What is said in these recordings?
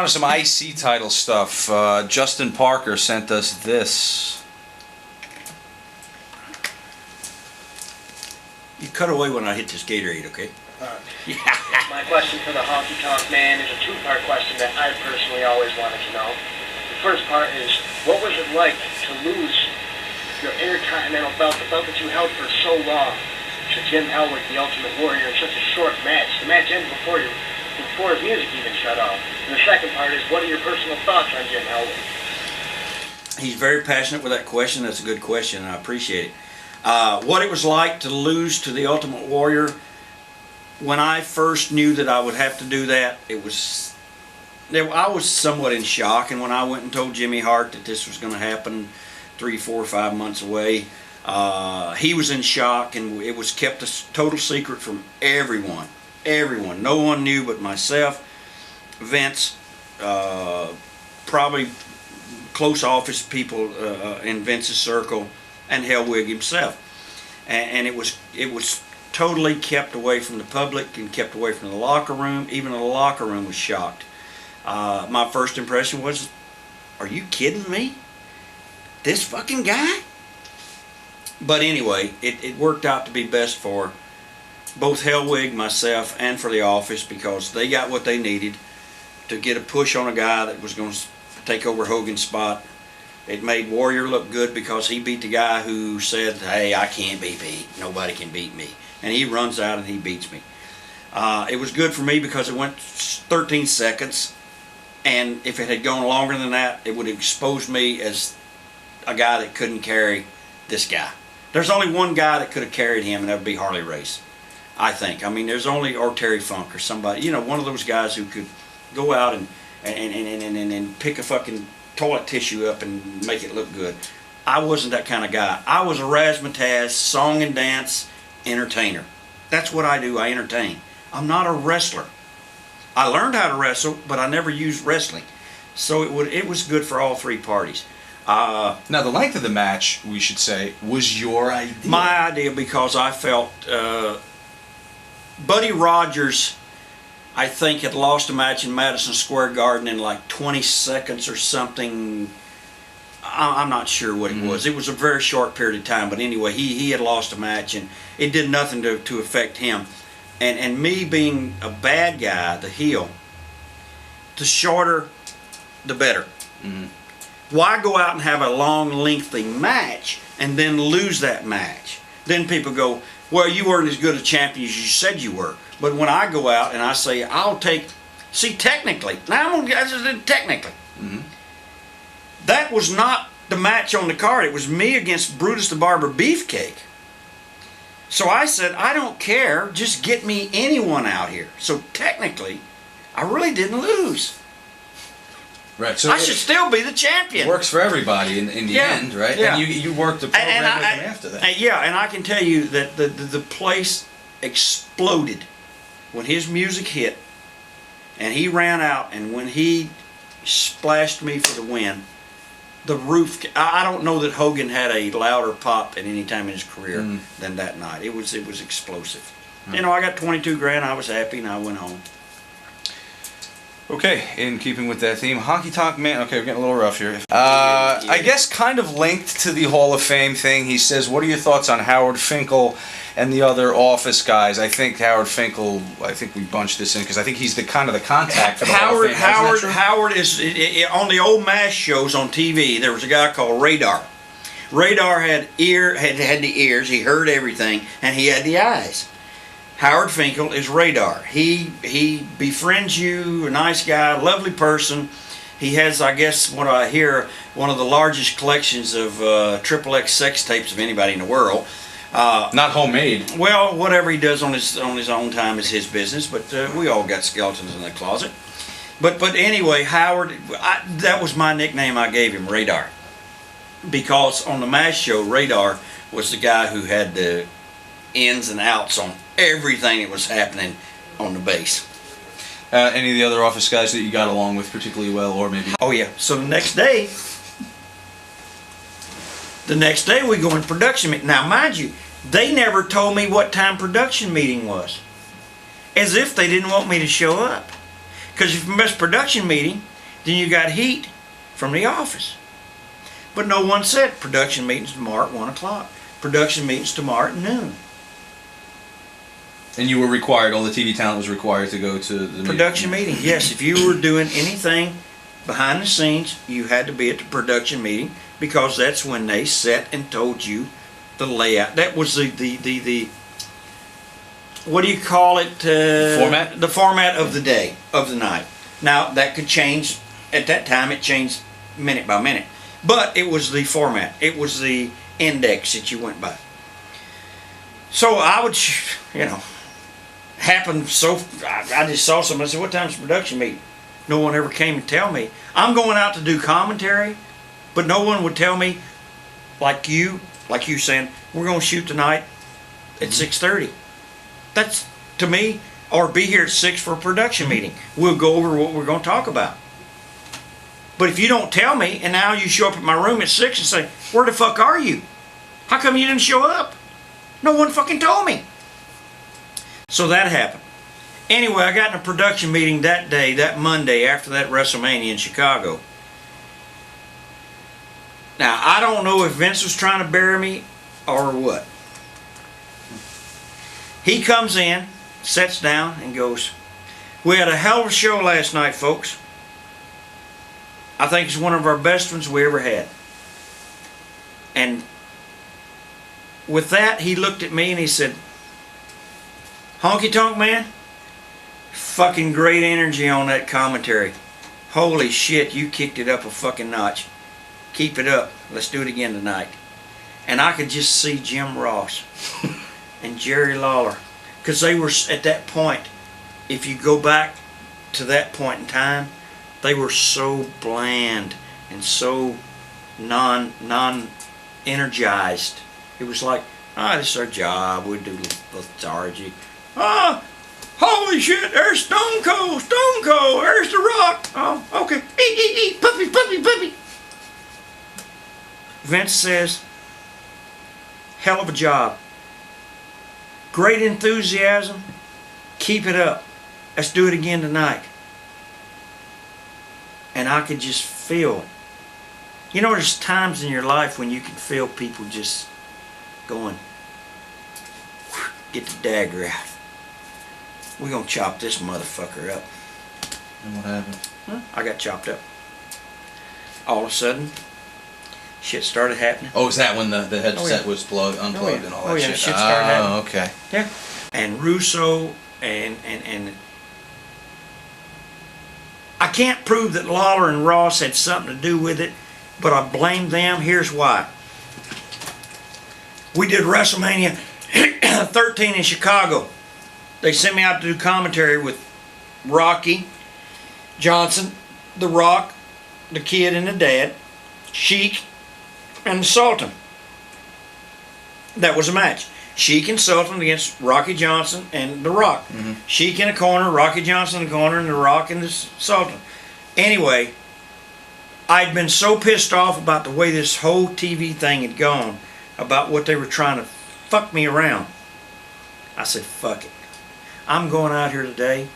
on to some IC title stuff. Justin Parker sent us this. You cut away when I hit this Gatorade, okay? Yeah. My question for the Honky Tonk Man is a two-part question that I personally always wanted to know. The first part is, what was it like to lose your Intercontinental belt, the belt that you held for so long, to Jim Hellwig, the Ultimate Warrior, in such a short match? The match ended before his music even shut off. And the second part is, what are your personal thoughts on Jim Hellwig? He's very passionate with that question. That's a good question, and I appreciate it. What it was like to lose to the Ultimate Warrior, when I first knew that I would have to do that, I was somewhat in shock. And when I went and told Jimmy Hart that this was going to happen 3, 4, 5 months away, he was in shock, and it was kept a total secret from everyone. Everyone. No one knew but myself, Vince, probably close office people in Vince's circle, and Hellwig himself. And it was totally kept away from the public and kept away from the locker room. Even the locker room was shocked. My first impression was, are you kidding me? This fucking guy? But anyway, it worked out to be best for both Hellwig, myself, and for the office, because they got what they needed to get a push on a guy that was going to take over Hogan's spot. It made Warrior look good because he beat the guy who said, hey, I can't be beat. Nobody can beat me. And he runs out and he beats me. It was good for me because it went 13 seconds. And if it had gone longer than that, it would have exposed me as a guy that couldn't carry this guy. There's only one guy that could have carried him, and that would be Harley Race, I think. I mean, there's only, or Terry Funk or somebody, you know, one of those guys who could go out and pick a fucking toilet tissue up and make it look good. I wasn't that kind of guy. I was a razzmatazz, song and dance entertainer. That's what I do. I entertain. I'm not a wrestler. I learned how to wrestle, but I never used wrestling. So it was good for all three parties. Now, the length of the match, we should say, was your idea. My idea, because I felt Buddy Rogers, I think, had lost a match in Madison Square Garden in like 20 seconds or something. I'm not sure what it was. It was a very short period of time, but anyway, he had lost a match, and it did nothing to affect him. And me being a bad guy, the heel, the shorter, the better. Why go out and have a long, lengthy match and then lose that match? Then people go, well, you weren't as good a champion as you said you were. But when I go out and I say, I'll take, see, technically, now I'm going to technically, that was not the match on the card. It was me against Brutus the Barber Beefcake. So I said, I don't care, just get me anyone out here. So technically, I really didn't lose. Right. So I should still be the champion. It works for everybody in the end, right? Yeah. And you worked the program with him after that. Yeah, and I can tell you that the place exploded when his music hit, and he ran out, and when he splashed me for the win, the roof. I don't know that Hogan had a louder pop at any time in his career than that night. It was explosive. You know, I got 22 grand. I was happy, and I went home. Okay, in keeping with that theme, Honky Tonk Man. Okay, we're getting a little rough here. I guess kind of linked to the Hall of Fame thing. He says, "What are your thoughts on Howard Finkel and the other Office guys?" I think Howard Finkel. I think we bunched this in because I think he's the kind of the contact for the Hall of Fame. Howard is on the old MASH shows on TV. There was a guy called Radar. Radar had the ears. He heard everything, and he had the eyes. Howard Finkel is Radar. He befriends you, a nice guy, lovely person. He has, I guess, what I hear, one of the largest collections of XXX sex tapes of anybody in the world. Not homemade. Well, whatever he does on his own time is his business, but we all got skeletons in the closet. But anyway, Howard, that was my nickname I gave him, Radar. Because on the MASH show, Radar was the guy who had the ins and outs on everything that was happening on the base. Any of the other Office guys that you got along with particularly well, or maybe? Oh yeah. So the next day we go in production meeting. Now mind you, they never told me what time production meeting was. As if they didn't want me to show up. Because if you miss production meeting, then you got heat from the office. But no one said production meetings tomorrow at 1 o'clock. Production meetings tomorrow at noon. And you were required, all the TV talent was required to go to the Production meeting, yes. If you were doing anything behind the scenes, you had to be at the production meeting because that's when they set and told you the layout. That was the what do you call it? Format? The format of the day, of the night. Now, that could change. At that time, it changed minute by minute. But it was the format. It was the index that you went by. So I would, happened so, I just saw somebody, I said, what time's the production meeting? No one ever came to tell me. I'm going out to do commentary, but no one would tell me, like you saying, we're going to shoot tonight at 6:30. That's, to me, or be here at 6 for a production meeting. We'll go over what we're going to talk about. But if you don't tell me, and now you show up at my room at 6 and say, where the fuck are you? How come you didn't show up? No one fucking told me. So that happened. Anyway, I got in a production meeting that day, that Monday, after that WrestleMania in Chicago. Now, I don't know if Vince was trying to bury me or what. He comes in, sits down, and goes, we had a hell of a show last night, folks. I think it's one of our best ones we ever had. And with that, he looked at me and he said, Honky Tonk Man, fucking great energy on that commentary. Holy shit, you kicked it up a fucking notch. Keep it up. Let's do it again tonight. And I could just see Jim Ross and Jerry Lawler. Because they were, at that point, if you go back to that point in time, they were so bland and so non-energized. It was like, this is our job. We do lethargy. Holy shit, there's Stone Cold, there's The Rock. Oh, okay. Puppy. Vince says, hell of a job. Great enthusiasm. Keep it up. Let's do it again tonight. And I could just feel it. You know, there's times in your life when you can feel people just going, get the dagger out. We're going to chop this motherfucker up. And what happened? I got chopped up. All of a sudden, shit started happening. Oh, is that when the headset was unplugged and all that shit? Shit started happening. Oh, okay. Yeah. And Russo and I can't prove that Lawler and Ross had something to do with it, but I blame them. Here's why. We did WrestleMania 13 in Chicago. They sent me out to do commentary with Rocky Johnson, The Rock, the Kid and the Dad, Sheik, and the Sultan. That was a match. Sheik and Sultan against Rocky Johnson and The Rock. Mm-hmm. Sheik in a corner, Rocky Johnson in the corner, and The Rock and the Sultan. Anyway, I'd been so pissed off about the way this whole TV thing had gone, about what they were trying to fuck me around. I said, fuck it. I'm going out here today,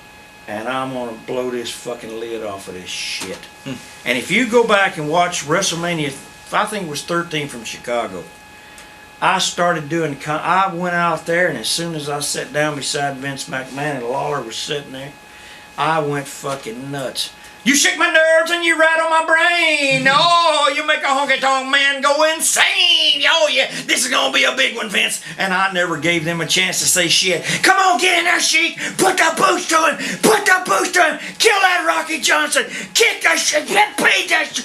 and I'm going to blow this fucking lid off of this shit. And if you go back and watch WrestleMania, I think it was 13 from Chicago, I started doing, I went out there, and as soon as I sat down beside Vince McMahon and Lawler was sitting there, I went fucking nuts. You shake my nerves and you rattle my brain. Oh, you make a honky tonk man go insane. Oh yeah, this is gonna be a big one, Vince. And I never gave them a chance to say shit. Come on, get in there, Sheik. Put the boost to him. Put the boost to him. Kill that Rocky Johnson. Kick that shit. Get paid that shit.